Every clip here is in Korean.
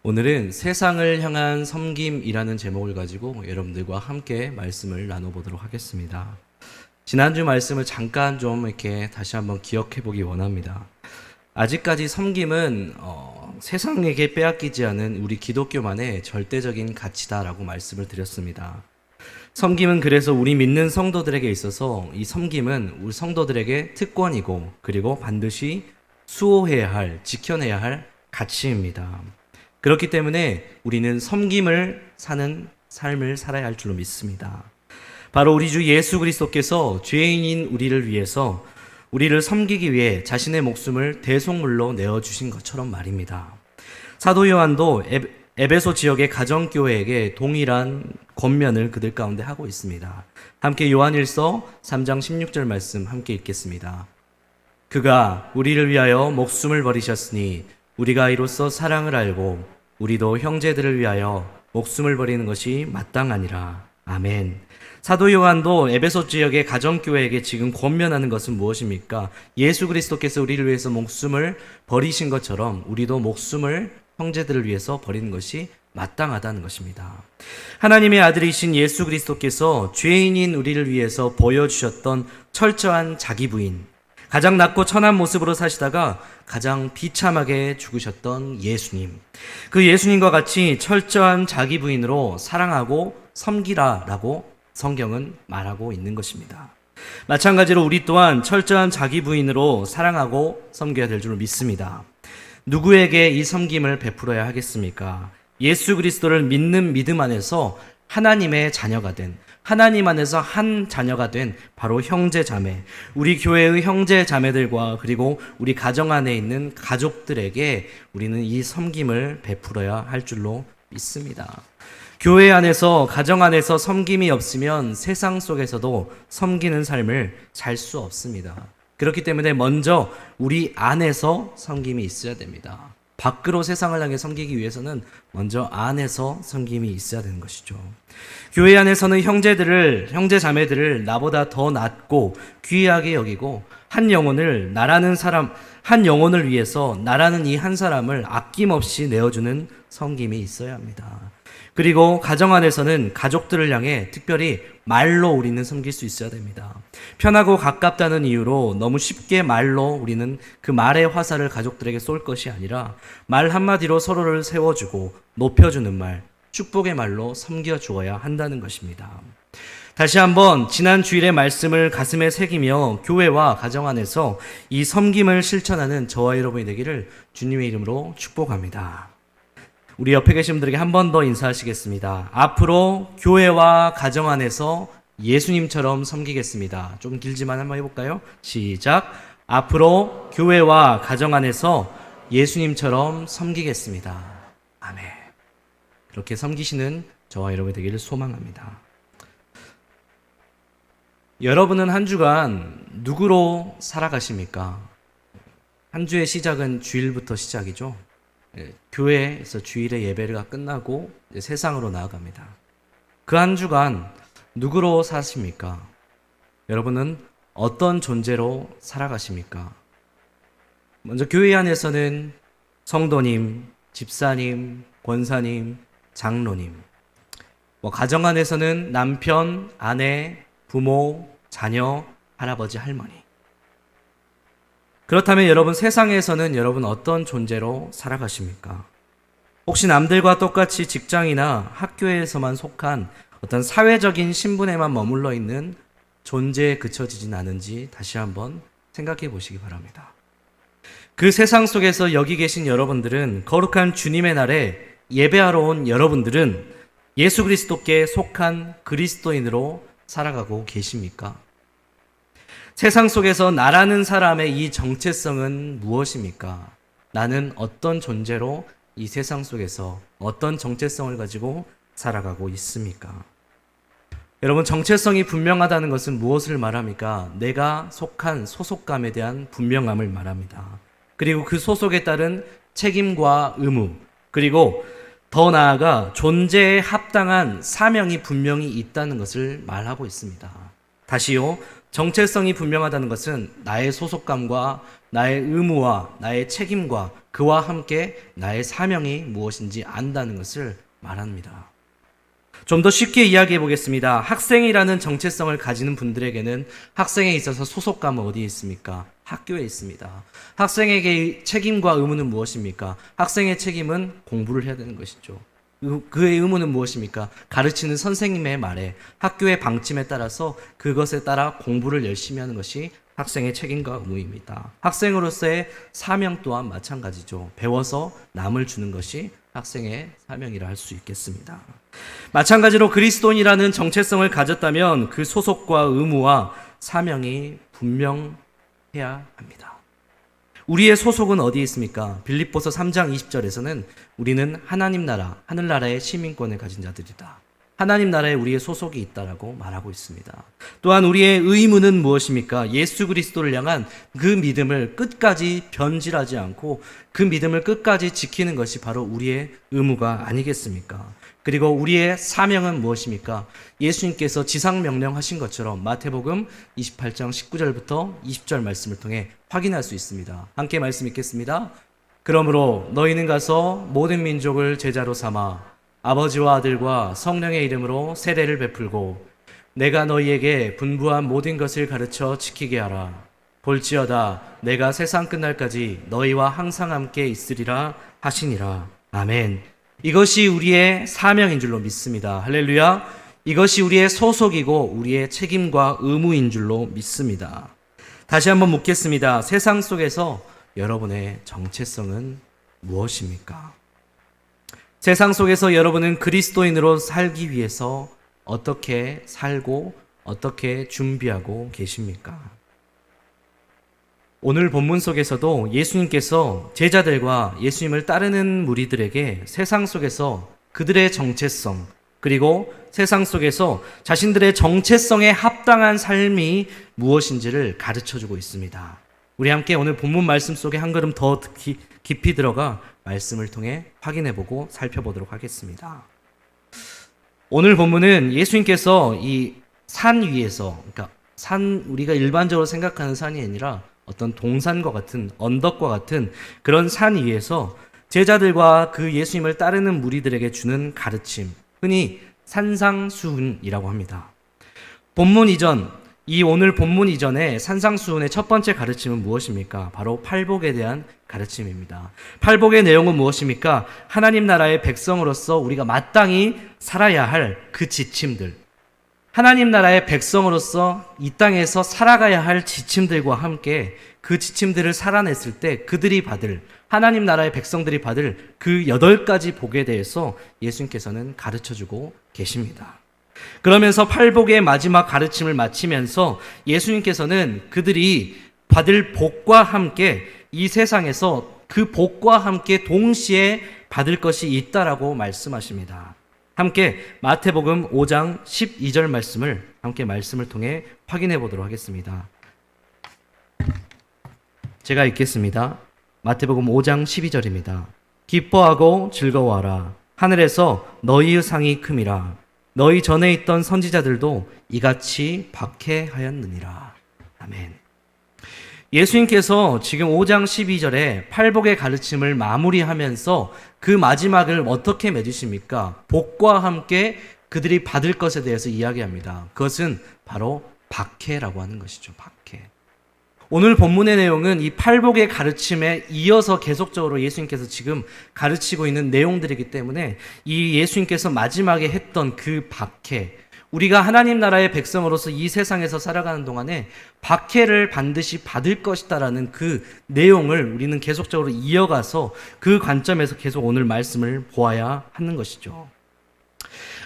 오늘은 세상을 향한 섬김이라는 제목을 가지고 여러분들과 함께 말씀을 나눠보도록 하겠습니다. 지난주 말씀을 잠깐 좀 이렇게 다시 한번 기억해 보기 원합니다. 아직까지 섬김은 세상에게 빼앗기지 않은 우리 기독교만의 절대적인 가치다라고 말씀을 드렸습니다. 섬김은 그래서 우리 믿는 성도들에게 있어서 이 섬김은 우리 성도들에게 특권이고 그리고 반드시 수호해야 할, 지켜내야 할 가치입니다. 그렇기 때문에 우리는 섬김을 사는 삶을 살아야 할 줄로 믿습니다. 바로 우리 주 예수 그리스도께서 죄인인 우리를 위해서 우리를 섬기기 위해 자신의 목숨을 대속물로 내어주신 것처럼 말입니다. 사도 요한도 에베소 지역의 가정교회에게 동일한 권면을 그들 가운데 하고 있습니다. 함께 요한일서 3장 16절 말씀 함께 읽겠습니다. 그가 우리를 위하여 목숨을 버리셨으니 우리가 이로써 사랑을 알고 우리도 형제들을 위하여 목숨을 버리는 것이 마땅하니라. 아멘. 사도 요한도 에베소 지역의 가정교회에게 지금 권면하는 것은 무엇입니까? 예수 그리스도께서 우리를 위해서 목숨을 버리신 것처럼 우리도 목숨을 형제들을 위해서 버리는 것이 마땅하다는 것입니다. 하나님의 아들이신 예수 그리스도께서 죄인인 우리를 위해서 보여주셨던 철저한 자기 부인, 가장 낮고 천한 모습으로 사시다가 가장 비참하게 죽으셨던 예수님. 그 예수님과 같이 철저한 자기 부인으로 사랑하고 섬기라라고 성경은 말하고 있는 것입니다. 마찬가지로 우리 또한 철저한 자기 부인으로 사랑하고 섬겨야 될 줄 믿습니다. 누구에게 이 섬김을 베풀어야 하겠습니까? 예수 그리스도를 믿는 믿음 안에서 하나님의 자녀가 된, 하나님 안에서 한 자녀가 된 바로 형제 자매, 우리 교회의 형제 자매들과 그리고 우리 가정 안에 있는 가족들에게 우리는 이 섬김을 베풀어야 할 줄로 믿습니다. 교회 안에서, 가정 안에서 섬김이 없으면 세상 속에서도 섬기는 삶을 살 수 없습니다. 그렇기 때문에 먼저 우리 안에서 섬김이 있어야 됩니다. 밖으로 세상을 향해 섬기기 위해서는 먼저 안에서 섬김이 있어야 되는 것이죠. 교회 안에서는 형제 자매들을 나보다 더 낫고 귀하게 여기고 한 영혼을 위해서 나라는 이 한 사람을 아낌없이 내어주는 섬김이 있어야 합니다. 그리고 가정 안에서는 가족들을 향해 특별히 말로 우리는 섬길 수 있어야 됩니다. 편하고 가깝다는 이유로 너무 쉽게 말로 우리는 그 말의 화살을 가족들에게 쏠 것이 아니라 말 한마디로 서로를 세워주고 높여주는 말, 축복의 말로 섬겨주어야 한다는 것입니다. 다시 한번 지난 주일의 말씀을 가슴에 새기며 교회와 가정 안에서 이 섬김을 실천하는 저와 여러분이 되기를 주님의 이름으로 축복합니다. 우리 옆에 계신 분들에게 한 번 더 인사하시겠습니다. 앞으로 교회와 가정 안에서 예수님처럼 섬기겠습니다. 좀 길지만 한번 해볼까요? 시작. 앞으로 교회와 가정 안에서 예수님처럼 섬기겠습니다. 아멘. 그렇게 섬기시는 저와 여러분이 되기를 소망합니다. 여러분은 한 주간 누구로 살아가십니까? 한 주의 시작은 주일부터 시작이죠. 교회에서 주일의 예배가 끝나고 세상으로 나아갑니다. 그 한 주간 누구로 사십니까? 여러분은 어떤 존재로 살아가십니까? 먼저 교회 안에서는 성도님, 집사님, 권사님, 장로님, 가정 안에서는 남편, 아내, 부모, 자녀, 할아버지, 할머니. 그렇다면 여러분 세상에서는 여러분 어떤 존재로 살아가십니까? 혹시 남들과 똑같이 직장이나 학교에서만 속한 어떤 사회적인 신분에만 머물러 있는 존재에 그쳐지진 않은지 다시 한번 생각해 보시기 바랍니다. 그 세상 속에서 여기 계신 여러분들은, 거룩한 주님의 날에 예배하러 온 여러분들은 예수 그리스도께 속한 그리스도인으로 살아가고 계십니까? 세상 속에서 나라는 사람의 이 정체성은 무엇입니까? 나는 어떤 존재로 이 세상 속에서 어떤 정체성을 가지고 살아가고 있습니까? 여러분, 정체성이 분명하다는 것은 무엇을 말합니까? 내가 속한 소속감에 대한 분명함을 말합니다. 그리고 그 소속에 따른 책임과 의무, 그리고 더 나아가 존재에 합당한 사명이 분명히 있다는 것을 말하고 있습니다. 다시요, 정체성이 분명하다는 것은 나의 소속감과 나의 의무와 나의 책임과 그와 함께 나의 사명이 무엇인지 안다는 것을 말합니다. 좀 더 쉽게 이야기해 보겠습니다. 학생이라는 정체성을 가지는 분들에게는 학생에 있어서 소속감은 어디에 있습니까? 학교에 있습니다. 학생에게 책임과 의무는 무엇입니까? 학생의 책임은 공부를 해야 되는 것이죠. 그의 의무는 무엇입니까? 가르치는 선생님의 말에, 학교의 방침에 따라서 그것에 따라 공부를 열심히 하는 것이 학생의 책임과 의무입니다. 학생으로서의 사명 또한 마찬가지죠. 배워서 남을 주는 것이 학생의 사명이라 할 수 있겠습니다. 마찬가지로 그리스도인이라는 정체성을 가졌다면 그 소속과 의무와 사명이 분명해야 합니다. 우리의 소속은 어디에 있습니까? 빌립보서 3장 20절에서는 우리는 하나님 나라, 하늘나라의 시민권을 가진 자들이다. 하나님 나라에 우리의 소속이 있다라고 말하고 있습니다. 또한 우리의 의무는 무엇입니까? 예수 그리스도를 향한 그 믿음을 끝까지 변질하지 않고 그 믿음을 끝까지 지키는 것이 바로 우리의 의무가 아니겠습니까? 그리고 우리의 사명은 무엇입니까? 예수님께서 지상 명령하신 것처럼 마태복음 28장 19절부터 20절 말씀을 통해 확인할 수 있습니다. 함께 말씀 읽겠습니다. 그러므로 너희는 가서 모든 민족을 제자로 삼아 아버지와 아들과 성령의 이름으로 세례를 베풀고 내가 너희에게 분부한 모든 것을 가르쳐 지키게 하라. 볼지어다 내가 세상 끝날까지 너희와 항상 함께 있으리라 하시니라. 아멘. 이것이 우리의 사명인 줄로 믿습니다. 할렐루야. 이것이 우리의 소속이고 우리의 책임과 의무인 줄로 믿습니다. 다시 한번 묻겠습니다. 세상 속에서 여러분의 정체성은 무엇입니까? 세상 속에서 여러분은 그리스도인으로 살기 위해서 어떻게 살고 어떻게 준비하고 계십니까? 오늘 본문 속에서도 예수님께서 제자들과 예수님을 따르는 무리들에게 세상 속에서 그들의 정체성, 그리고 세상 속에서 자신들의 정체성에 합당한 삶이 무엇인지를 가르쳐주고 있습니다. 우리 함께 오늘 본문 말씀 속에 한 걸음 더 깊이 들어가 말씀을 통해 확인해보고 살펴보도록 하겠습니다. 오늘 본문은 예수님께서 이 산 위에서, 그러니까 우리가 일반적으로 생각하는 산이 아니라 어떤 동산과 같은, 언덕과 같은 그런 산 위에서 제자들과 그 예수님을 따르는 무리들에게 주는 가르침, 흔히 산상수훈이라고 합니다. 오늘 본문 이전에 산상수훈의 첫 번째 가르침은 무엇입니까? 바로 팔복에 대한 가르침입니다. 팔복의 내용은 무엇입니까? 하나님 나라의 백성으로서 우리가 마땅히 살아야 할 그 지침들, 하나님 나라의 백성으로서 이 땅에서 살아가야 할 지침들과 함께 그 지침들을 살아냈을 때 그들이 받을, 하나님 나라의 백성들이 받을 그 8가지 복에 대해서 예수님께서는 가르쳐주고 계십니다. 그러면서 팔복의 마지막 가르침을 마치면서 예수님께서는 그들이 받을 복과 함께 이 세상에서 그 복과 함께 동시에 받을 것이 있다라고 말씀하십니다. 함께 마태복음 5장 12절 말씀을 함께 말씀을 통해 확인해 보도록 하겠습니다. 제가 읽겠습니다. 마태복음 5장 12절입니다. 기뻐하고 즐거워하라. 하늘에서 너희의 상이 큼이라. 너희 전에 있던 선지자들도 이같이 박해하였느니라. 아멘. 예수님께서 지금 5장 12절에 팔복의 가르침을 마무리하면서 그 마지막을 어떻게 맺으십니까? 복과 함께 그들이 받을 것에 대해서 이야기합니다. 그것은 바로 박해라고 하는 것이죠. 박해. 오늘 본문의 내용은 이 팔복의 가르침에 이어서 계속적으로 예수님께서 지금 가르치고 있는 내용들이기 때문에 이 예수님께서 마지막에 했던 그 박해, 우리가 하나님 나라의 백성으로서 이 세상에서 살아가는 동안에 박해를 반드시 받을 것이다라는 그 내용을 우리는 계속적으로 이어가서 그 관점에서 계속 오늘 말씀을 보아야 하는 것이죠.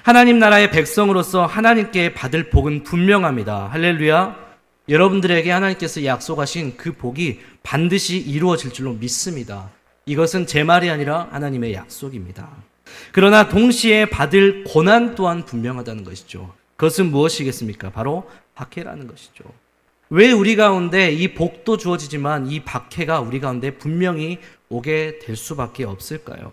하나님 나라의 백성으로서 하나님께 받을 복은 분명합니다. 할렐루야. 여러분들에게 하나님께서 약속하신 그 복이 반드시 이루어질 줄로 믿습니다. 이것은 제 말이 아니라 하나님의 약속입니다. 그러나 동시에 받을 고난 또한 분명하다는 것이죠. 그것은 무엇이겠습니까? 바로 박해라는 것이죠. 왜 우리 가운데 이 복도 주어지지만 이 박해가 우리 가운데 분명히 오게 될 수밖에 없을까요?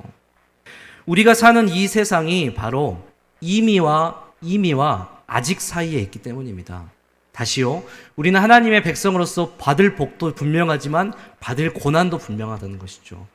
우리가 사는 이 세상이 바로 이미와 아직 사이에 있기 때문입니다. 다시요. 우리는 하나님의 백성으로서 받을 복도 분명하지만 받을 고난도 분명하다는 것이죠.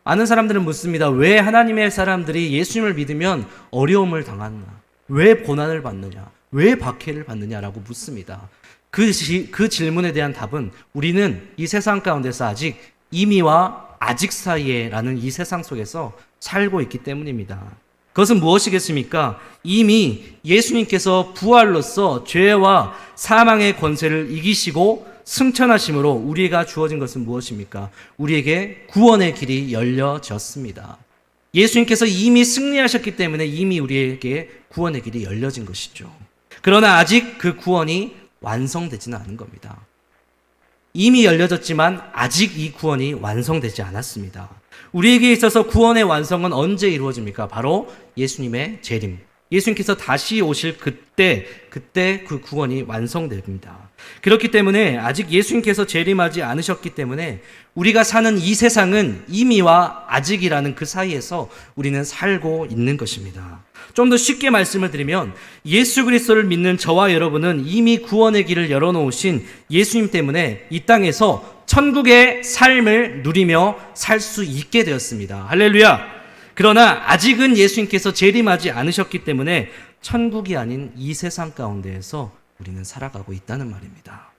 많은 사람들은 묻습니다. 왜 하나님의 사람들이 예수님을 믿으면 어려움을 당하느냐? 왜 고난을 받느냐? 왜 박해를 받느냐라고 묻습니다. 그 질문에 대한 답은 우리는 이 세상 가운데서 아직 이미와 아직 사이에라는 이 세상 속에서 살고 있기 때문입니다. 그것은 무엇이겠습니까? 이미 예수님께서 부활로서 죄와 사망의 권세를 이기시고 승천하심으로 우리가 주어진 것은 무엇입니까? 우리에게 구원의 길이 열려졌습니다. 예수님께서 이미 승리하셨기 때문에 이미 우리에게 구원의 길이 열려진 것이죠. 그러나 아직 그 구원이 완성되지는 않은 겁니다. 이미 열려졌지만 아직 이 구원이 완성되지 않았습니다. 우리에게 있어서 구원의 완성은 언제 이루어집니까? 바로 예수님의 재림. 예수님께서 다시 오실 그때 그 구원이 완성됩니다. 그렇기 때문에 아직 예수님께서 재림하지 않으셨기 때문에 우리가 사는 이 세상은 이미와 아직이라는 그 사이에서 우리는 살고 있는 것입니다. 좀 더 쉽게 말씀을 드리면 예수 그리스도를 믿는 저와 여러분은 이미 구원의 길을 열어놓으신 예수님 때문에 이 땅에서 천국의 삶을 누리며 살 수 있게 되었습니다. 할렐루야! 그러나 아직은 예수님께서 재림하지 않으셨기 때문에 천국이 아닌 이 세상 가운데에서 우리는 살아가고 있다는 말입니다.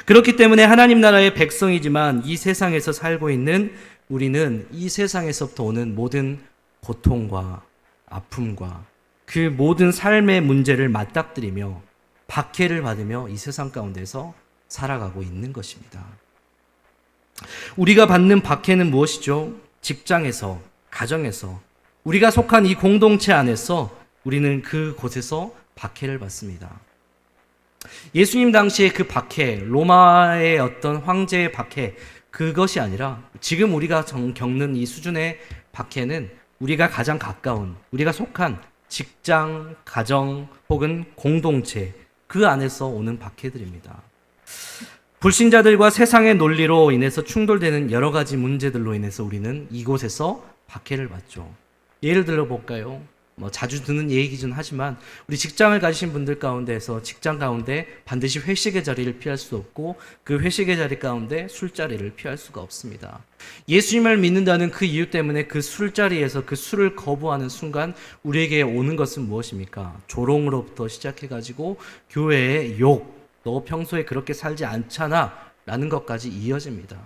그렇기 때문에 하나님 나라의 백성이지만 이 세상에서 살고 있는 우리는 이 세상에서부터 오는 모든 고통과 아픔과 그 모든 삶의 문제를 맞닥뜨리며 박해를 받으며 이 세상 가운데서 살아가고 있는 것입니다. 우리가 받는 박해는 무엇이죠? 직장에서, 가정에서, 우리가 속한 이 공동체 안에서 우리는 그곳에서 박해를 받습니다. 예수님 당시에 그 박해, 로마의 어떤 황제의 박해, 그것이 아니라 지금 우리가 겪는 이 수준의 박해는 우리가 가장 가까운, 우리가 속한 직장, 가정 혹은 공동체 그 안에서 오는 박해들입니다. 불신자들과 세상의 논리로 인해서 충돌되는 여러 가지 문제들로 인해서 우리는 이곳에서 박해를 받죠. 예를 들어 볼까요? 자주 듣는 얘기긴 하지만 우리 직장을 가지신 분들 가운데에서 직장 가운데 반드시 회식의 자리를 피할 수 없고 그 회식의 자리 가운데 술자리를 피할 수가 없습니다. 예수님을 믿는다는 그 이유 때문에 그 술자리에서 그 술을 거부하는 순간 우리에게 오는 것은 무엇입니까? 조롱으로부터 시작해가지고 교회의 욕, 너 평소에 그렇게 살지 않잖아 라는 것까지 이어집니다.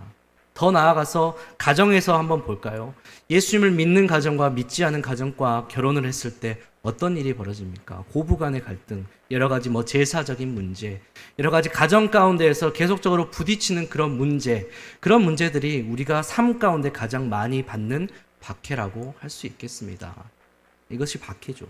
더 나아가서 가정에서 한번 볼까요? 예수님을 믿는 가정과 믿지 않은 가정과 결혼을 했을 때 어떤 일이 벌어집니까? 고부간의 갈등, 여러 가지 제사적인 문제, 여러 가지 가정 가운데에서 계속적으로 부딪히는 그런 문제들이 우리가 삶 가운데 가장 많이 받는 박해라고 할 수 있겠습니다. 이것이 박해죠.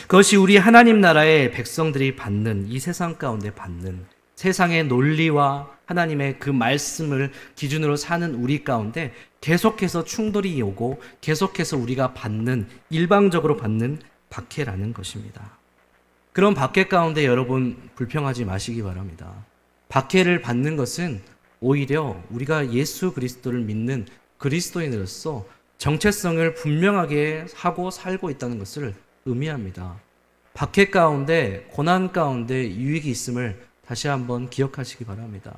그것이 우리 하나님 나라의 백성들이 받는, 이 세상 가운데 받는 세상의 논리와 하나님의 그 말씀을 기준으로 사는 우리 가운데 계속해서 충돌이 오고 계속해서 우리가 받는, 일방적으로 받는 박해라는 것입니다. 그런 박해 가운데 여러분 불평하지 마시기 바랍니다. 박해를 받는 것은 오히려 우리가 예수 그리스도를 믿는 그리스도인으로서 정체성을 분명하게 하고 살고 있다는 것을 의미합니다. 박해 가운데, 고난 가운데 유익이 있음을 다시 한번 기억하시기 바랍니다.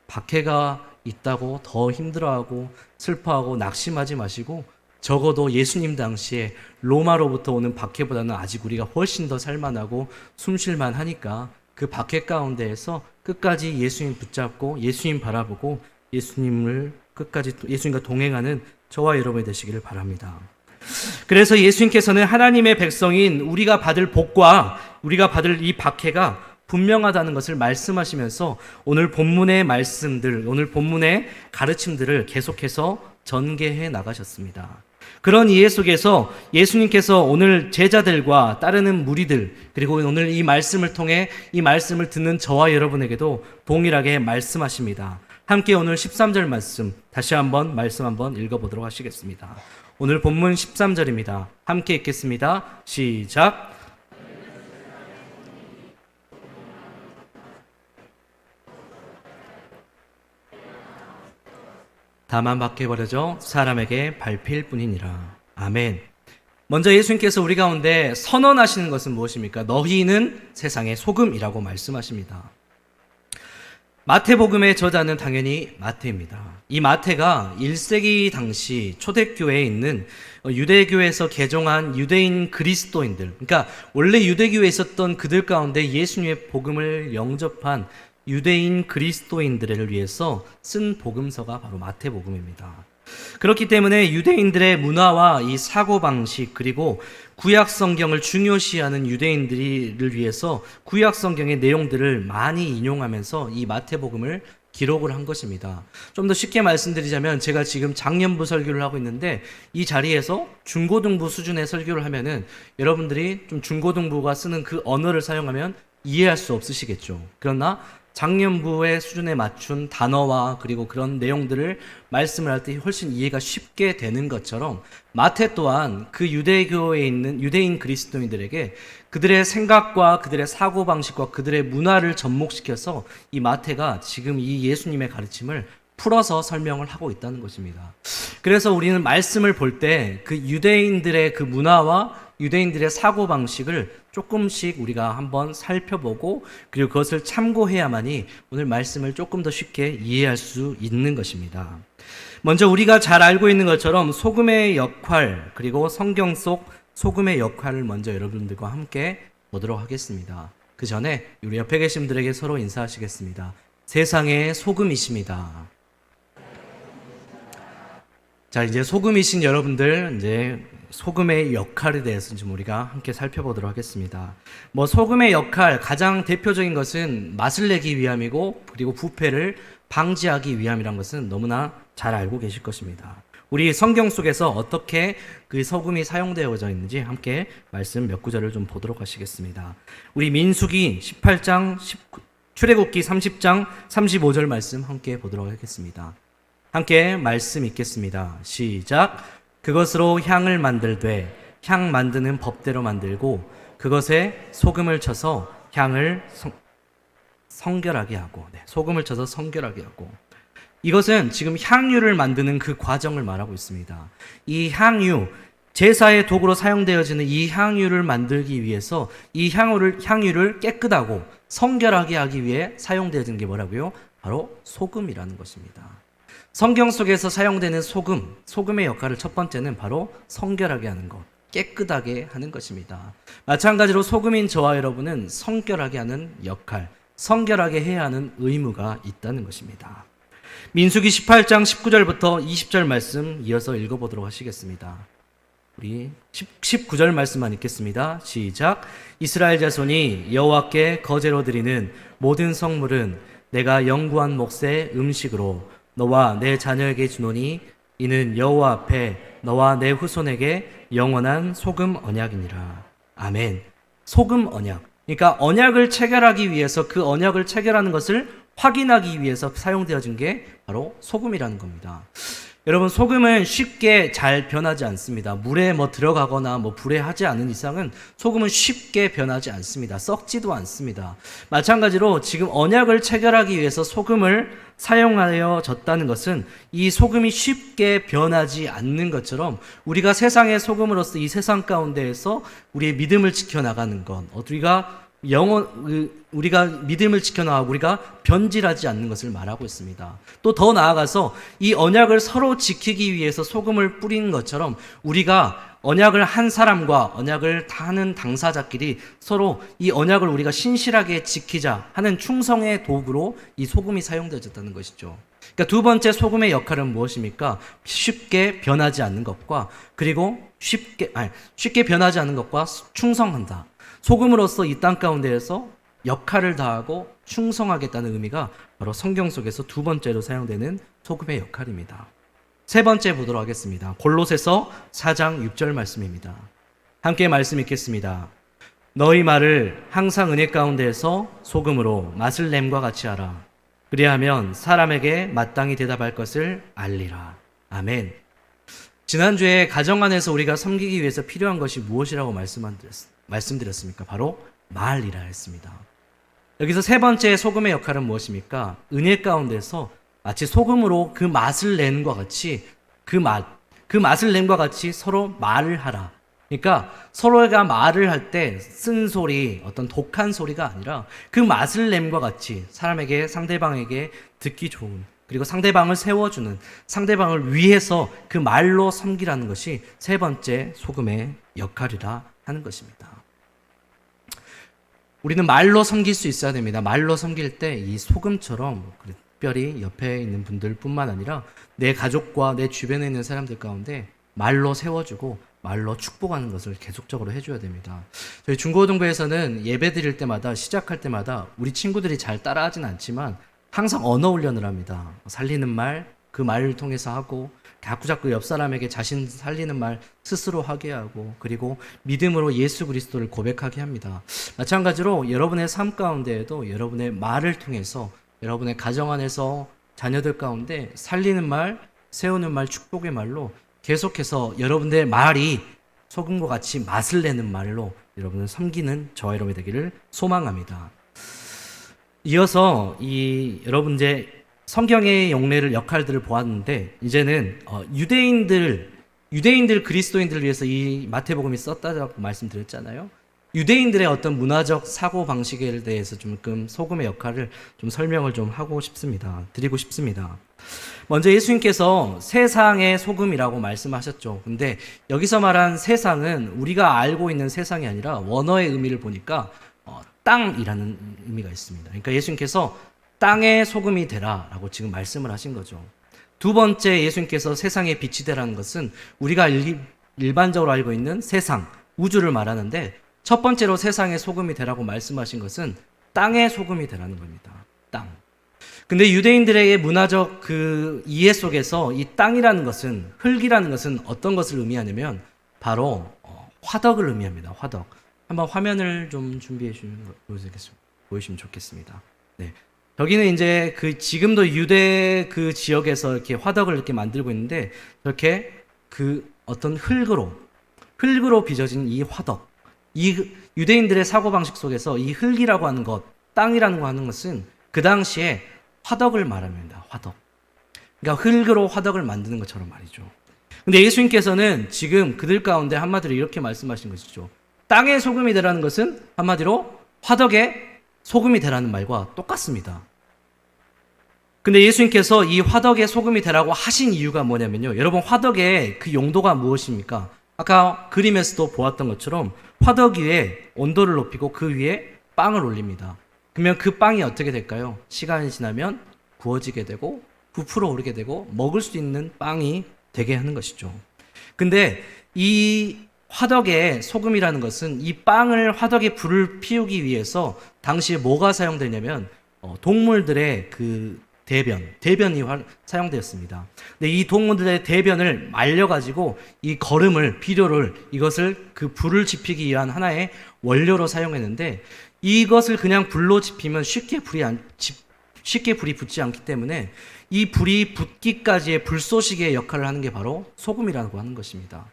박해가 있다고 더 힘들어하고 슬퍼하고 낙심하지 마시고 적어도 예수님 당시에 로마로부터 오는 박해보다는 아직 우리가 훨씬 더 살만하고 숨쉴만 하니까 그 박해 가운데에서 끝까지 예수님 붙잡고 예수님 바라보고 예수님을 끝까지 예수님과 동행하는 저와 여러분이 되시기를 바랍니다. 그래서 예수님께서는 하나님의 백성인 우리가 받을 복과 우리가 받을 이 박해가 분명하다는 것을 말씀하시면서 오늘 본문의 말씀들, 오늘 본문의 가르침들을 계속해서 전개해 나가셨습니다. 그런 이해 속에서 예수님께서 오늘 제자들과 따르는 무리들, 그리고 오늘 이 말씀을 통해 이 말씀을 듣는 저와 여러분에게도 동일하게 말씀하십니다. 함께 오늘 13절 말씀 다시 한번 말씀 한번 읽어보도록 하시겠습니다. 오늘 본문 13절입니다. 함께 읽겠습니다. 시작. 다만 밖에 버려져 사람에게 밟힐 뿐이니라. 아멘. 먼저 예수님께서 우리 가운데 선언하시는 것은 무엇입니까? 너희는 세상의 소금이라고 말씀하십니다. 마태복음의 저자는 당연히 마태입니다. 이 마태가 1세기 당시 초대교회에 있는 유대교에서 개종한 유대인 그리스도인들, 그러니까 원래 유대교에 있었던 그들 가운데 예수님의 복음을 영접한 유대인 그리스도인들을 위해서 쓴 복음서가 바로 마태복음입니다. 그렇기 때문에 유대인들의 문화와 이 사고방식, 그리고 구약 성경을 중요시하는 유대인들을 위해서 구약 성경의 내용들을 많이 인용하면서 이 마태복음을 기록을 한 것입니다. 좀 더 쉽게 말씀드리자면, 제가 지금 작년부 설교를 하고 있는데 이 자리에서 중고등부 수준의 설교를 하면은 여러분들이 좀 중고등부가 쓰는 그 언어를 사용하면 이해할 수 없으시겠죠. 그러나 작년부의 수준에 맞춘 단어와 그리고 그런 내용들을 말씀을 할 때 훨씬 이해가 쉽게 되는 것처럼, 마태 또한 그 유대교에 있는 유대인 그리스도인들에게 그들의 생각과 그들의 사고방식과 그들의 문화를 접목시켜서 이 마태가 지금 이 예수님의 가르침을 풀어서 설명을 하고 있다는 것입니다. 그래서 우리는 말씀을 볼 때 그 유대인들의 그 문화와 유대인들의 사고방식을 조금씩 우리가 한번 살펴보고, 그리고 그것을 참고해야만이 오늘 말씀을 조금 더 쉽게 이해할 수 있는 것입니다. 먼저 우리가 잘 알고 있는 것처럼 소금의 역할, 그리고 성경 속 소금의 역할을 먼저 여러분들과 함께 보도록 하겠습니다. 그 전에 우리 옆에 계신 분들에게 서로 인사하시겠습니다. 세상의 소금이십니다. 자, 이제 소금이신 여러분들, 이제 소금의 역할에 대해서 좀 우리가 함께 살펴보도록 하겠습니다. 소금의 역할, 가장 대표적인 것은 맛을 내기 위함이고, 그리고 부패를 방지하기 위함이란 것은 너무나 잘 알고 계실 것입니다. 우리 성경 속에서 어떻게 그 소금이 사용되어져 있는지 함께 말씀 몇 구절을 좀 보도록 하시겠습니다. 우리 민수기 18장, 출애굽기 30장 35절 말씀 함께 보도록 하겠습니다. 함께 말씀 읽겠습니다. 시작. 그것으로 향을 만들되 향 만드는 법대로 만들고 그것에 소금을 쳐서 향을 성결하게 하고, 소금을 쳐서 성결하게 하고. 이것은 지금 향유를 만드는 그 과정을 말하고 있습니다. 이 향유, 제사의 도구로 사용되어지는 이 향유를 만들기 위해서 이 향유를 깨끗하고 성결하게 하기 위해 사용되어지는 게 뭐라고요? 바로 소금이라는 것입니다. 성경 속에서 사용되는 소금의 역할을 첫 번째는 바로 성결하게 하는 것, 깨끗하게 하는 것입니다. 마찬가지로 소금인 저와 여러분은 성결하게 하는 역할, 성결하게 해야 하는 의무가 있다는 것입니다. 민수기 18장 19절부터 20절 말씀 이어서 읽어보도록 하시겠습니다. 우리 19절 말씀만 읽겠습니다. 시작. 이스라엘 자손이 여호와께 거제로 드리는 모든 성물은 내가 영구한 몫의 음식으로 너와 내 자녀에게 주노니 이는 여호와 앞에 너와 내 후손에게 영원한 소금 언약이니라. 아멘. 소금 언약. 그러니까 언약을 체결하기 위해서, 그 언약을 체결하는 것을 확인하기 위해서 사용되어진 게 바로 소금이라는 겁니다. 여러분, 소금은 쉽게 잘 변하지 않습니다. 물에 들어가거나 불에 하지 않은 이상은 소금은 쉽게 변하지 않습니다. 썩지도 않습니다. 마찬가지로 지금 언약을 체결하기 위해서 소금을 사용하여졌다는 것은 이 소금이 쉽게 변하지 않는 것처럼 우리가 세상의 소금으로서 이 세상 가운데에서 우리의 믿음을 지켜나가는 것, 우리가 믿음을 지켜나가고 우리가 변질하지 않는 것을 말하고 있습니다. 또 더 나아가서 이 언약을 서로 지키기 위해서 소금을 뿌리는 것처럼 우리가 언약을 한 사람과 언약을 하는 당사자끼리 서로 이 언약을 우리가 신실하게 지키자 하는 충성의 도구로 이 소금이 사용되어졌다는 것이죠. 그러니까 두 번째 소금의 역할은 무엇입니까? 쉽게 변하지 않는 것과, 그리고 쉽게 변하지 않는 것과 충성한다. 소금으로서 이 땅 가운데에서 역할을 다하고 충성하겠다는 의미가 바로 성경 속에서 두 번째로 사용되는 소금의 역할입니다. 세 번째 보도록 하겠습니다. 골로새서 4장 6절 말씀입니다. 함께 말씀 읽겠습니다. 너희 말을 항상 은혜 가운데에서 소금으로 맛을 냄과 같이 하라. 그리하면 사람에게 마땅히 대답할 것을 알리라. 아멘. 지난주에 가정 안에서 우리가 섬기기 위해서 필요한 것이 무엇이라고 말씀드렸습니까? 바로 말이라 했습니다. 여기서 세 번째 소금의 역할은 무엇입니까? 은혜 가운데서 마치 소금으로 그 맛을 낸과 같이 그 맛을 낸과 같이 서로 말을 하라. 그러니까 서로가 말을 할 때 쓴 소리, 어떤 독한 소리가 아니라 그 맛을 냄과 같이 상대방에게 듣기 좋은 그리고 상대방을 세워주는, 상대방을 위해서 그 말로 섬기라는 것이 세 번째 소금의 역할이라 하는 것입니다. 우리는 말로 섬길 수 있어야 됩니다. 말로 섬길 때 이 소금처럼 특별히 옆에 있는 분들뿐만 아니라 내 가족과 내 주변에 있는 사람들 가운데 말로 세워주고 말로 축복하는 것을 계속적으로 해줘야 됩니다. 저희 중고등부에서는 예배 드릴 때마다, 시작할 때마다 우리 친구들이 잘 따라하진 않지만 항상 언어 훈련을 합니다. 살리는 말, 그 말을 통해서 하고, 자꾸 옆 사람에게 자신 살리는 말 스스로 하게 하고, 그리고 믿음으로 예수 그리스도를 고백하게 합니다. 마찬가지로 여러분의 삶 가운데에도 여러분의 말을 통해서 여러분의 가정 안에서 자녀들 가운데 살리는 말, 세우는 말, 축복의 말로 계속해서 여러분의 말이 소금과 같이 맛을 내는 말로 여러분을 섬기는 저와 여러분이 되기를 소망합니다. 이어서 여러분 이제 성경의 역할들을 보았는데, 이제는 유대인들 그리스도인들을 위해서 이 마태복음이 썼다고 말씀드렸잖아요. 유대인들의 어떤 문화적 사고 방식에 대해서 조금 소금의 역할을 좀 설명을 좀 드리고 싶습니다. 먼저 예수님께서 세상의 소금이라고 말씀하셨죠. 근데 여기서 말한 세상은 우리가 알고 있는 세상이 아니라 원어의 의미를 보니까 땅이라는 의미가 있습니다. 그러니까 예수님께서 땅의 소금이 되라라고 지금 말씀을 하신 거죠. 두 번째, 예수님께서 세상의 빛이 되라는 것은 우리가 일반적으로 알고 있는 세상, 우주를 말하는데, 첫 번째로 세상의 소금이 되라고 말씀하신 것은 땅의 소금이 되라는 겁니다. 땅. 근데 유대인들의 문화적 그 이해 속에서 이 땅이라는 것은, 흙이라는 것은 어떤 것을 의미하냐면 바로 화덕을 의미합니다. 화덕. 한번 화면을 좀 준비해 주시면 보여주시면 좋겠습니다. 네. 여기는 이제 지금도 유대 그 지역에서 이렇게 화덕을 이렇게 만들고 있는데, 이렇게 어떤 흙으로 빚어진 이 화덕. 이 유대인들의 사고방식 속에서 이 흙이라고 하는 것, 땅이라는 거 하는 것은 그 당시에 화덕을 말합니다. 화덕. 그러니까 흙으로 화덕을 만드는 것처럼 말이죠. 근데 예수님께서는 지금 그들 가운데 한마디로 이렇게 말씀하신 것이죠. 땅의 소금이 되라는 것은 한마디로 화덕의 소금이 되라는 말과 똑같습니다. 근데 예수님께서 이 화덕의 소금이 되라고 하신 이유가 뭐냐면요. 여러분, 화덕의 그 용도가 무엇입니까? 아까 그림에서도 보았던 것처럼 화덕 위에 온도를 높이고 그 위에 빵을 올립니다. 그러면 그 빵이 어떻게 될까요? 시간이 지나면 구워지게 되고 부풀어 오르게 되고 먹을 수 있는 빵이 되게 하는 것이죠. 근데 이 화덕의 소금이라는 것은 이 빵을 화덕에 불을 피우기 위해서 당시에 뭐가 사용되냐면 동물들의 그 대변이 사용되었습니다. 근데 이 동물들의 대변을 말려가지고 이 비료를 이것을 그 불을 지피기 위한 하나의 원료로 사용했는데, 이것을 그냥 불로 지피면 쉽게 불이 붙지 않기 때문에 이 불이 붙기까지의 불쏘시개의 역할을 하는 게 바로 소금이라고 하는 것입니다.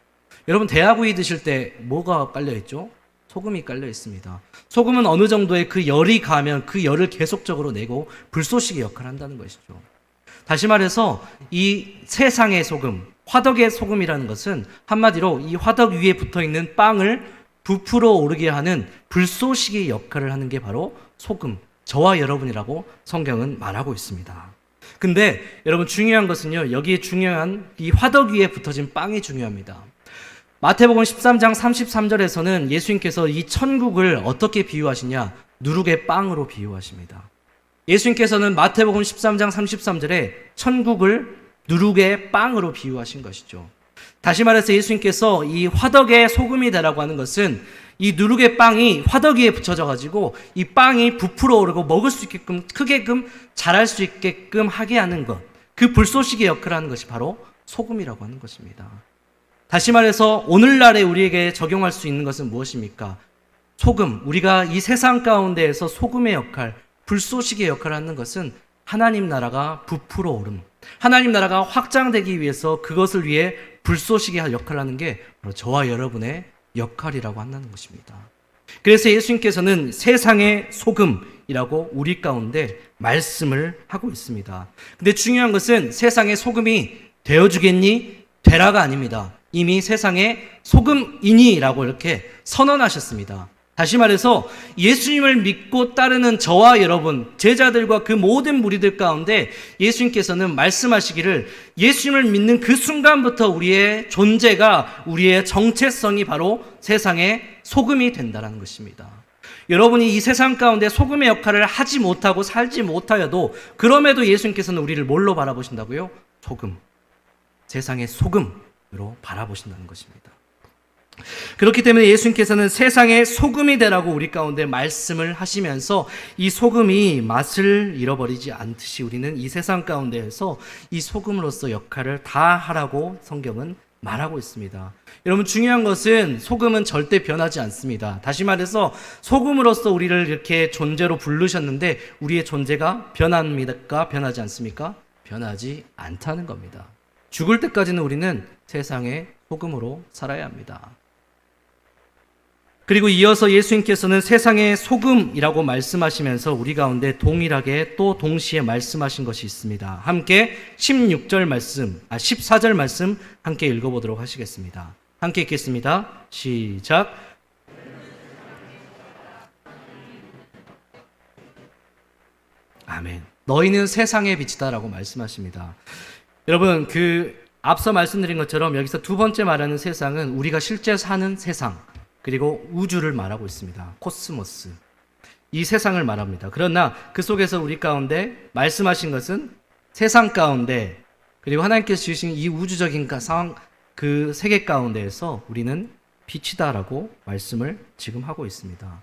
여러분, 대하구이 드실 때 뭐가 깔려 있죠? 소금이 깔려 있습니다. 소금은 어느 정도의 그 열이 가면 그 열을 계속적으로 내고 불쏘시개 역할을 한다는 것이죠. 다시 말해서 이 세상의 소금, 화덕의 소금이라는 것은 한마디로 이 화덕 위에 붙어있는 빵을 부풀어 오르게 하는 불쏘시개 역할을 하는 게 바로 소금, 저와 여러분이라고 성경은 말하고 있습니다. 근데 여러분, 중요한 것은요, 여기에 중요한 이 화덕 위에 붙어진 빵이 중요합니다. 마태복음 13장 33절에서는 예수님께서 이 천국을 어떻게 비유하시냐? 누룩의 빵으로 비유하십니다. 예수님께서는 마태복음 13장 33절에 천국을 누룩의 빵으로 비유하신 것이죠. 다시 말해서 예수님께서 이 화덕의 소금이 되라고 하는 것은 이 누룩의 빵이 화덕 위에 붙여져 가지고 이 빵이 부풀어 오르고 먹을 수 있게끔, 크게끔 자랄 수 있게끔 하게 하는 것, 그 불쏘시개 역할을 하는 것이 바로 소금이라고 하는 것입니다. 다시 말해서 오늘날에 우리에게 적용할 수 있는 것은 무엇입니까? 소금, 우리가 이 세상 가운데에서 소금의 역할, 불쏘시개 역할을 하는 것은 하나님 나라가 부풀어 오름, 하나님 나라가 확장되기 위해서 그것을 위해 불쏘시개 역할을 하는 게 바로 저와 여러분의 역할이라고 한다는 것입니다. 그래서 예수님께서는 세상의 소금이라고 우리 가운데 말씀을 하고 있습니다. 근데 중요한 것은 세상의 소금이 되어주겠니? 되라가 아닙니다. 이미 세상의 소금이니라고 이렇게 선언하셨습니다. 다시 말해서 예수님을 믿고 따르는 저와 여러분, 제자들과 그 모든 무리들 가운데 예수님께서는 말씀하시기를 예수님을 믿는 그 순간부터 우리의 존재가, 우리의 정체성이 바로 세상의 소금이 된다는 것입니다. 여러분이 이 세상 가운데 소금의 역할을 하지 못하고 살지 못하여도 그럼에도 예수님께서는 우리를 뭘로 바라보신다고요? 소금, 세상의 소금으로 바라보신다는 것입니다. 그렇기 때문에 예수님께서는 세상의 소금이 되라고 우리 가운데 말씀을 하시면서 이 소금이 맛을 잃어버리지 않듯이 우리는 이 세상 가운데에서 이 소금으로서 역할을 다 하라고 성경은 말하고 있습니다. 여러분, 중요한 것은 소금은 절대 변하지 않습니다. 다시 말해서 소금으로서 우리를 이렇게 존재로 부르셨는데 우리의 존재가 변합니까? 변하지 않습니까? 변하지 않다는 겁니다. 죽을 때까지는 우리는 세상의 소금으로 살아야 합니다. 그리고 이어서 예수님께서는 세상의 소금이라고 말씀하시면서 우리 가운데 동일하게 또 동시에 말씀하신 것이 있습니다. 함께 14절 말씀 함께 읽어보도록 하시겠습니다. 함께 읽겠습니다. 시작. 아멘. 너희는 세상의 빛이다라고 말씀하십니다. 여러분, 앞서 말씀드린 것처럼 여기서 두 번째 말하는 세상은 우리가 실제 사는 세상, 그리고 우주를 말하고 있습니다. 코스모스. 이 세상을 말합니다. 그러나 그 속에서 우리 가운데 말씀하신 것은 세상 가운데, 그리고 하나님께서 주신 이 우주적인 상황, 그 세계 가운데에서 우리는 빛이다라고 말씀을 지금 하고 있습니다.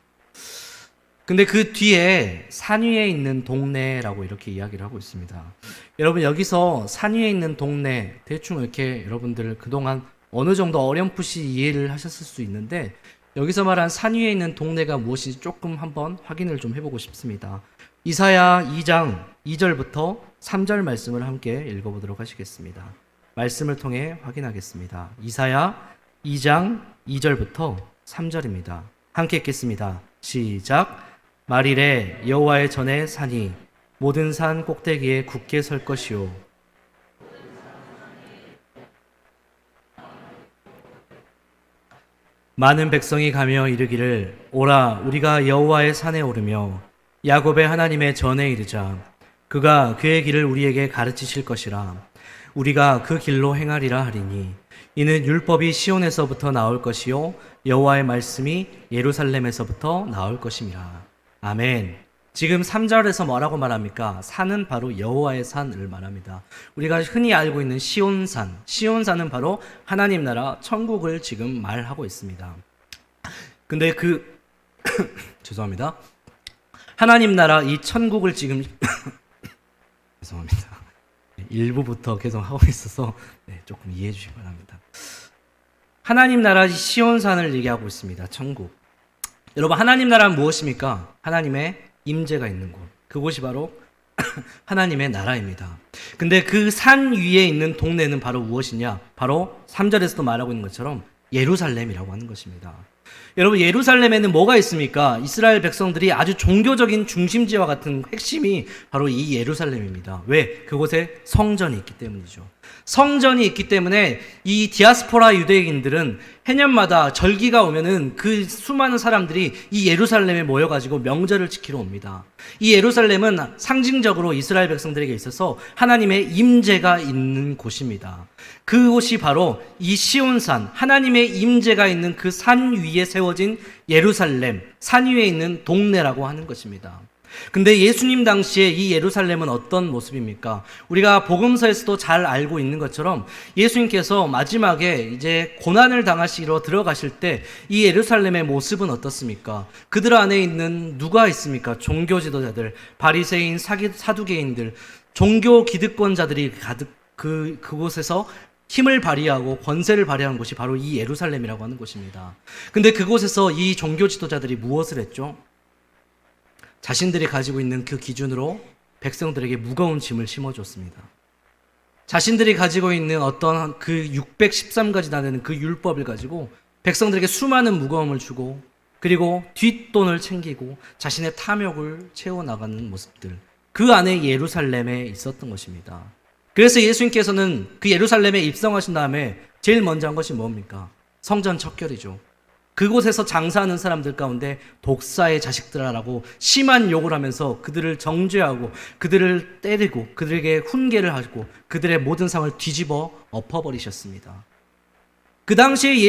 근데 그 뒤에 산 위에 있는 동네라고 이렇게 이야기를 하고 있습니다. 여러분, 여기서 산 위에 있는 동네, 대충 이렇게 여러분들 그동안 어느 정도 어렴풋이 이해를 하셨을 수 있는데, 여기서 말한 산 위에 있는 동네가 무엇인지 조금 한번 확인을 좀 해보고 싶습니다. 이사야 2장 2절부터 3절 말씀을 함께 읽어보도록 하시겠습니다. 말씀을 통해 확인하겠습니다. 이사야 2장 2절부터 3절입니다. 함께 읽겠습니다. 시작. 말이래 여호와의 전에 산이 모든 산 꼭대기에 굳게 설 것이요 많은 백성이 가며 이르기를 오라 우리가 여호와의 산에 오르며 야곱의 하나님의 전에 이르자. 그가 그의 길을 우리에게 가르치실 것이라. 우리가 그 길로 행하리라 하리니 이는 율법이 시온에서부터 나올 것이요 여호와의 말씀이 예루살렘에서부터 나올 것임이라. 아멘. 지금 3절에서 뭐라고 말합니까? 산은 바로 여호와의 산을 말합니다. 우리가 흔히 알고 있는 시온산, 시온산은 바로 하나님 나라 천국을 지금 말하고 있습니다. 근데 죄송합니다. 하나님 나라 이 천국을 지금 죄송합니다. 일부부터 계속 하고 있어서 조금 이해해 주시기 바랍니다. 하나님 나라 시온산을 얘기하고 있습니다. 천국. 여러분, 하나님 나라는 무엇입니까? 하나님의 임재가 있는 곳. 그곳이 바로 하나님의 나라입니다. 근데 그 산 위에 있는 동네는 바로 무엇이냐? 바로 3절에서도 말하고 있는 것처럼 예루살렘이라고 하는 것입니다. 여러분, 예루살렘에는 뭐가 있습니까? 이스라엘 백성들이 아주 종교적인 중심지와 같은 핵심이 바로 이 예루살렘입니다. 왜? 그곳에 성전이 있기 때문이죠. 성전이 있기 때문에 이 디아스포라 유대인들은 해년마다 절기가 오면은 그 수많은 사람들이 이 예루살렘에 모여가지고 명절을 지키러 옵니다. 이 예루살렘은 상징적으로 이스라엘 백성들에게 있어서 하나님의 임재가 있는 곳입니다. 그곳이 바로 이 시온산, 하나님의 임재가 있는 그 산 위에 세워진 예루살렘, 산 위에 있는 동네라고 하는 것입니다. 근데 예수님 당시에 이 예루살렘은 어떤 모습입니까? 우리가 복음서에서도 잘 알고 있는 것처럼 예수님께서 마지막에 이제 고난을 당하시러 들어가실 때 이 예루살렘의 모습은 어떻습니까? 그들 안에 있는 누가 있습니까? 종교 지도자들, 바리새인, 사두개인들, 종교 기득권자들이 가득 그곳에서 힘을 발휘하고 권세를 발휘하는 곳이 바로 이 예루살렘이라고 하는 곳입니다. 근데 그곳에서 이 종교 지도자들이 무엇을 했죠? 자신들이 가지고 있는 그 기준으로 백성들에게 무거운 짐을 심어줬습니다. 자신들이 가지고 있는 어떤 그 613가지 나되는 그 율법을 가지고 백성들에게 수많은 무거움을 주고, 그리고 뒷돈을 챙기고 자신의 탐욕을 채워나가는 모습들, 그 안에 예루살렘에 있었던 것입니다. 그래서 예수님께서는 그 예루살렘에 입성하신 다음에 제일 먼저 한 것이 뭡니까? 성전 척결이죠. 그곳에서 장사하는 사람들 가운데 독사의 자식들아라고 심한 욕을 하면서 그들을 정죄하고 그들을 때리고 그들에게 훈계를 하고 그들의 모든 상을 뒤집어 엎어버리셨습니다. 그 당시에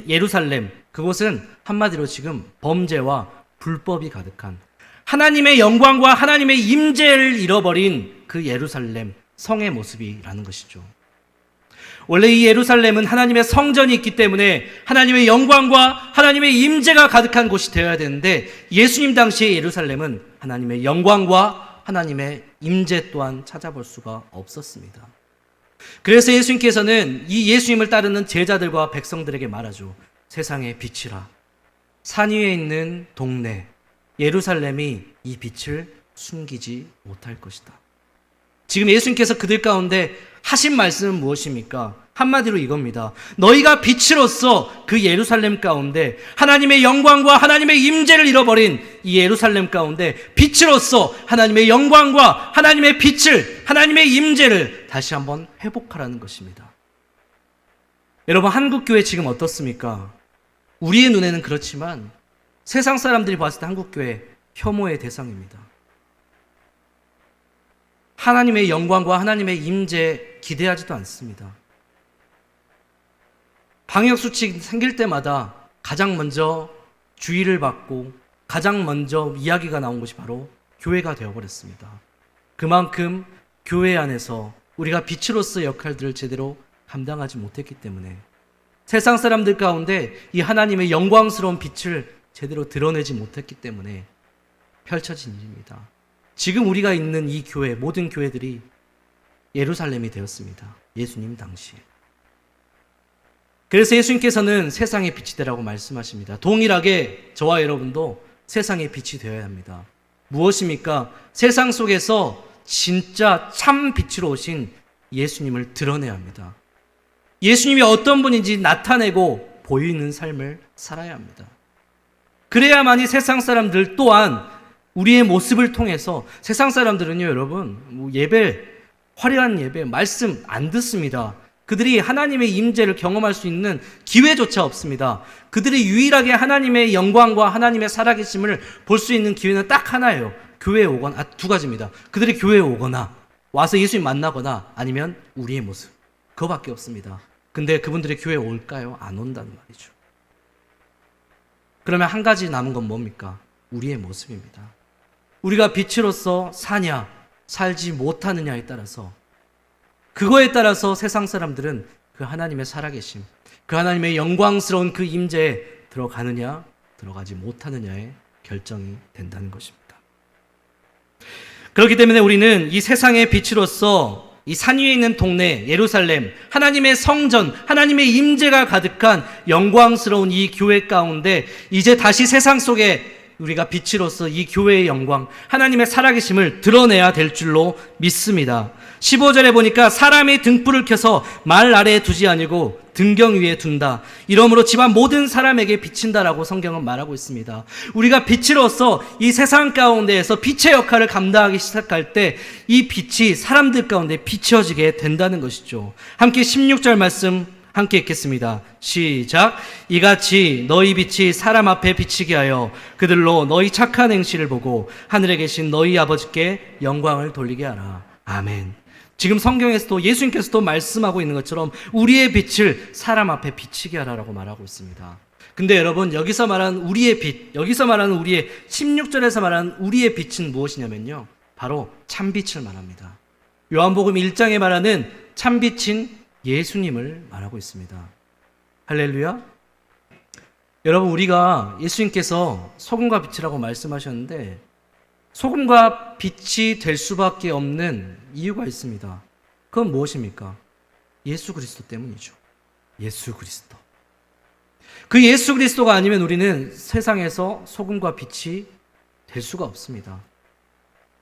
예루살렘, 그곳은 한마디로 지금 범죄와 불법이 가득한 하나님의 영광과 하나님의 임재를 잃어버린 그 예루살렘 성의 모습이라는 것이죠. 원래 이 예루살렘은 하나님의 성전이 있기 때문에 하나님의 영광과 하나님의 임재가 가득한 곳이 되어야 되는데 예수님 당시의 예루살렘은 하나님의 영광과 하나님의 임재 또한 찾아볼 수가 없었습니다. 그래서 예수님께서는 이 예수님을 따르는 제자들과 백성들에게 말하죠. 세상의 빛이라. 산 위에 있는 동네 예루살렘이 이 빛을 숨기지 못할 것이다. 지금 예수님께서 그들 가운데 하신 말씀은 무엇입니까? 한마디로 이겁니다. 너희가 빛으로서 그 예루살렘 가운데 하나님의 영광과 하나님의 임재를 잃어버린 이 예루살렘 가운데 빛으로서 하나님의 영광과 하나님의 빛을, 하나님의 임재를 다시 한번 회복하라는 것입니다. 여러분, 한국교회 지금 어떻습니까? 우리의 눈에는 그렇지만 세상 사람들이 봤을 때 한국교회 혐오의 대상입니다. 하나님의 영광과 하나님의 임재 기대하지도 않습니다. 방역수칙 생길 때마다 가장 먼저 주의를 받고 가장 먼저 이야기가 나온 것이 바로 교회가 되어버렸습니다. 그만큼 교회 안에서 우리가 빛으로서 역할들을 제대로 감당하지 못했기 때문에 세상 사람들 가운데 이 하나님의 영광스러운 빛을 제대로 드러내지 못했기 때문에 펼쳐진 일입니다. 지금 우리가 있는 이 교회, 모든 교회들이 예루살렘이 되었습니다. 예수님 당시에. 그래서 예수님께서는 세상의 빛이 되라고 말씀하십니다. 동일하게 저와 여러분도 세상의 빛이 되어야 합니다. 무엇입니까? 세상 속에서 진짜 참 빛으로 오신 예수님을 드러내야 합니다. 예수님이 어떤 분인지 나타내고 보이는 삶을 살아야 합니다. 그래야만이 세상 사람들 또한 우리의 모습을 통해서 세상 사람들은요, 여러분, 예배, 화려한 예배, 말씀 안 듣습니다. 그들이 하나님의 임재를 경험할 수 있는 기회조차 없습니다. 그들이 유일하게 하나님의 영광과 하나님의 살아계심을 볼 수 있는 기회는 딱 하나예요. 교회에 오거나, 두 가지입니다. 그들이 교회에 오거나, 와서 예수님 만나거나, 아니면 우리의 모습. 그거밖에 없습니다. 근데 그분들이 교회에 올까요? 안 온다는 말이죠. 그러면 한 가지 남은 건 뭡니까? 우리의 모습입니다. 우리가 빛으로서 사냐, 살지 못하느냐에 따라서, 그거에 따라서 세상 사람들은 그 하나님의 살아계심, 그 하나님의 영광스러운 그 임재에 들어가느냐, 들어가지 못하느냐에 결정이 된다는 것입니다. 그렇기 때문에 우리는 이 세상의 빛으로서 이 산 위에 있는 동네 예루살렘, 하나님의 성전, 하나님의 임재가 가득한 영광스러운 이 교회 가운데 이제 다시 세상 속에 우리가 빛으로서 이 교회의 영광, 하나님의 살아계심을 드러내야 될 줄로 믿습니다. 15절에 보니까 사람이 등불을 켜서 말 아래에 두지 아니고 등경 위에 둔다. 이러므로 집안 모든 사람에게 비친다라고 성경은 말하고 있습니다. 우리가 빛으로서 이 세상 가운데에서 빛의 역할을 감당하기 시작할 때 이 빛이 사람들 가운데 비춰지게 된다는 것이죠. 함께 16절 말씀 함께 읽겠습니다. 시작. 이같이 너희 빛이 사람 앞에 비치게 하여 그들로 너희 착한 행실을 보고 하늘에 계신 너희 아버지께 영광을 돌리게 하라. 아멘. 지금 성경에서도 예수님께서도 말씀하고 있는 것처럼 우리의 빛을 사람 앞에 비치게 하라라고 말하고 있습니다. 근데 여러분, 여기서 말하는 우리의 빛, 여기서 말하는 우리의 16절에서 말하는 우리의 빛은 무엇이냐면요, 바로 참빛을 말합니다. 요한복음 1장에 말하는 참빛인 예수님을 말하고 있습니다. 할렐루야. 여러분, 우리가 예수님께서 소금과 빛이라고 말씀하셨는데 소금과 빛이 될 수밖에 없는 이유가 있습니다. 그건 무엇입니까? 예수 그리스도 때문이죠. 예수 그리스도. 그 예수 그리스도가 아니면 우리는 세상에서 소금과 빛이 될 수가 없습니다.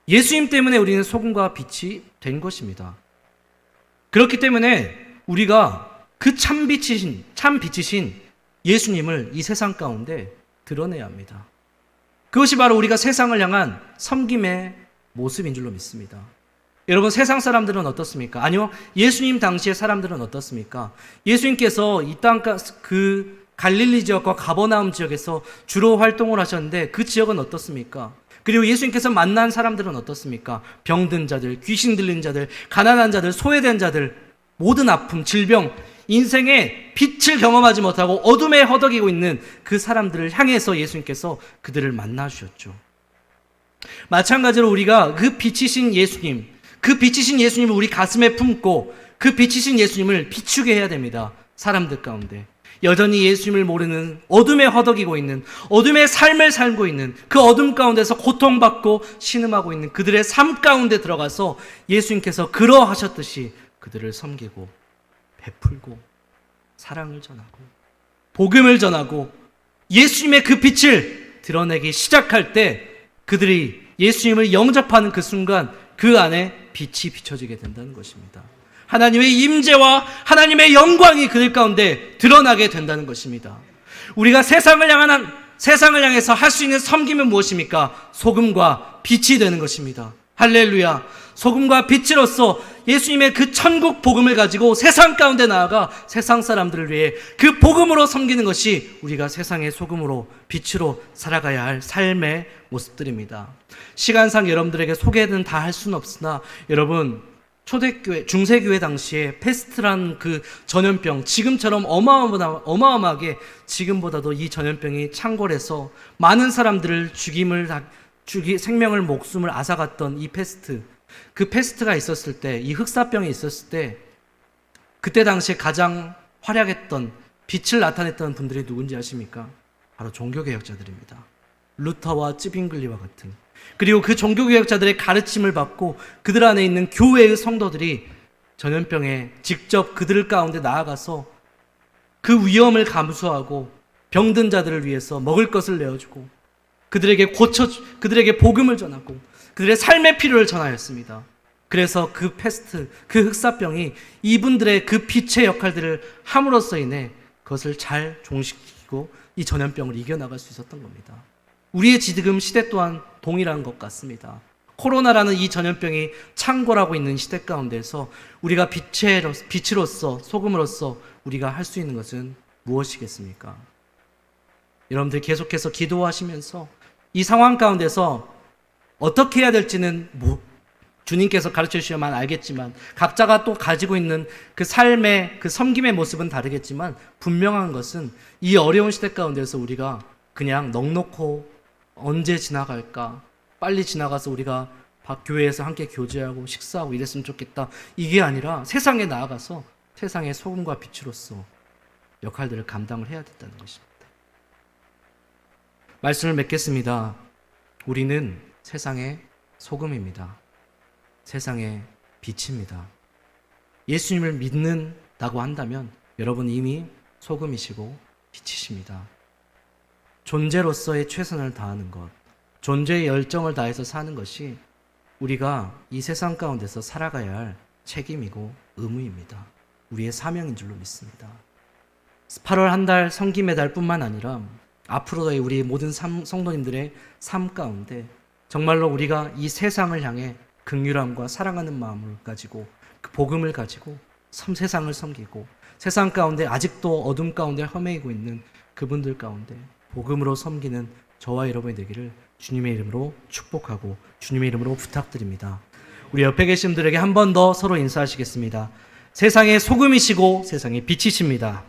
예수님 때문에 우리는 소금과 빛이 된 것입니다. 그렇기 때문에 우리가 그 참빛이신 예수님을 이 세상 가운데 드러내야 합니다. 그것이 바로 우리가 세상을 향한 섬김의 모습인 줄로 믿습니다. 여러분, 세상 사람들은 어떻습니까? 아니요, 예수님 당시의 사람들은 어떻습니까? 예수님께서 이 땅 그 갈릴리 지역과 가버나움 지역에서 주로 활동을 하셨는데 그 지역은 어떻습니까? 그리고 예수님께서 만난 사람들은 어떻습니까? 병든 자들, 귀신 들린 자들, 가난한 자들, 소외된 자들, 모든 아픔, 질병, 인생의 빛을 경험하지 못하고 어둠에 허덕이고 있는 그 사람들을 향해서 예수님께서 그들을 만나 주셨죠. 마찬가지로 우리가 그 빛이신 예수님, 그 빛이신 예수님을 우리 가슴에 품고 그 빛이신 예수님을 비추게 해야 됩니다. 사람들 가운데 여전히 예수님을 모르는, 어둠에 허덕이고 있는, 어둠의 삶을 살고 있는, 그 어둠 가운데서 고통받고 신음하고 있는 그들의 삶 가운데 들어가서 예수님께서 그러하셨듯이 그들을 섬기고 베풀고 사랑을 전하고 복음을 전하고 예수님의 그 빛을 드러내기 시작할 때 그들이 예수님을 영접하는 그 순간 그 안에 빛이 비춰지게 된다는 것입니다. 하나님의 임재와 하나님의 영광이 그들 가운데 드러나게 된다는 것입니다. 우리가 세상을 향해서 할 수 있는 섬김은 무엇입니까? 소금과 빛이 되는 것입니다. 할렐루야. 소금과 빛으로서 예수님의 그 천국 복음을 가지고 세상 가운데 나아가 세상 사람들을 위해 그 복음으로 섬기는 것이 우리가 세상의 소금으로 빛으로 살아가야 할 삶의 모습들입니다. 시간상 여러분들에게 소개는 다 할 수는 없으나 여러분, 초대교회, 중세교회 당시에 페스트란 그 전염병, 지금처럼 어마어마하게 지금보다도 이 전염병이 창궐해서 많은 사람들을 생명을, 목숨을 앗아갔던 이 페스트, 그 페스트가 있었을 때, 이 흑사병이 있었을 때, 그때 당시에 가장 활약했던, 빛을 나타냈던 분들이 누군지 아십니까? 바로 종교개혁자들입니다. 루터와 찌빙글리와 같은. 그리고 그 종교개혁자들의 가르침을 받고 그들 안에 있는 교회의 성도들이 전염병에 직접 그들 가운데 나아가서 그 위험을 감수하고 병든 자들을 위해서 먹을 것을 내어주고 그들에게 복음을 전하고 그들의 삶의 필요를 전하였습니다. 그래서 그 페스트, 그 흑사병이 이분들의 그 빛의 역할들을 함으로써 인해 그것을 잘 종식시키고 이 전염병을 이겨나갈 수 있었던 겁니다. 우리의 지금 시대 또한 동일한 것 같습니다. 코로나라는 이 전염병이 창궐하고 있는 시대 가운데서 우리가 빛으로서, 소금으로서 우리가 할 수 있는 것은 무엇이겠습니까? 여러분들 계속해서 기도하시면서 이 상황 가운데서 어떻게 해야 될지는 주님께서 가르쳐 주시면 알겠지만 각자가 또 가지고 있는 그 삶의 그 섬김의 모습은 다르겠지만 분명한 것은 이 어려운 시대 가운데서 우리가 그냥 넉넉히 언제 지나갈까? 빨리 지나가서 우리가 교회에서 함께 교제하고 식사하고 이랬으면 좋겠다. 이게 아니라 세상에 나아가서 세상의 소금과 빛으로서 역할들을 감당을 해야 된다는 것입니다. 말씀을 맺겠습니다. 우리는 세상의 소금입니다. 세상의 빛입니다. 예수님을 믿는다고 한다면 여러분 이미 소금이시고 빛이십니다. 존재로서의 최선을 다하는 것, 존재의 열정을 다해서 사는 것이 우리가 이 세상 가운데서 살아가야 할 책임이고 의무입니다. 우리의 사명인 줄로 믿습니다. 8월 한 달 섬김의 달뿐만 아니라 앞으로의 우리 모든 성도님들의 삶 가운데 정말로 우리가 이 세상을 향해 긍휼함과 사랑하는 마음을 가지고 그 복음을 가지고 세상을 섬기고 세상 가운데 아직도 어둠 가운데 헤매이고 있는 그분들 가운데 복음으로 섬기는 저와 여러분이 되기를 주님의 이름으로 축복하고 주님의 이름으로 부탁드립니다. 우리 옆에 계신 분들에게 한 번 더 서로 인사하시겠습니다. 세상의 소금이시고 세상의 빛이십니다.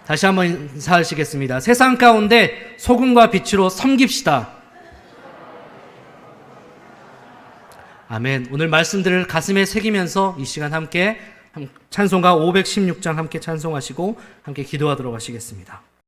다시 한번 인사하시겠습니다. 세상 가운데 소금과 빛으로 섬깁시다. 아멘. 오늘 말씀들을 가슴에 새기면서 이 시간 함께 찬송가 516장 함께 찬송하시고 함께 기도하도록 하시겠습니다.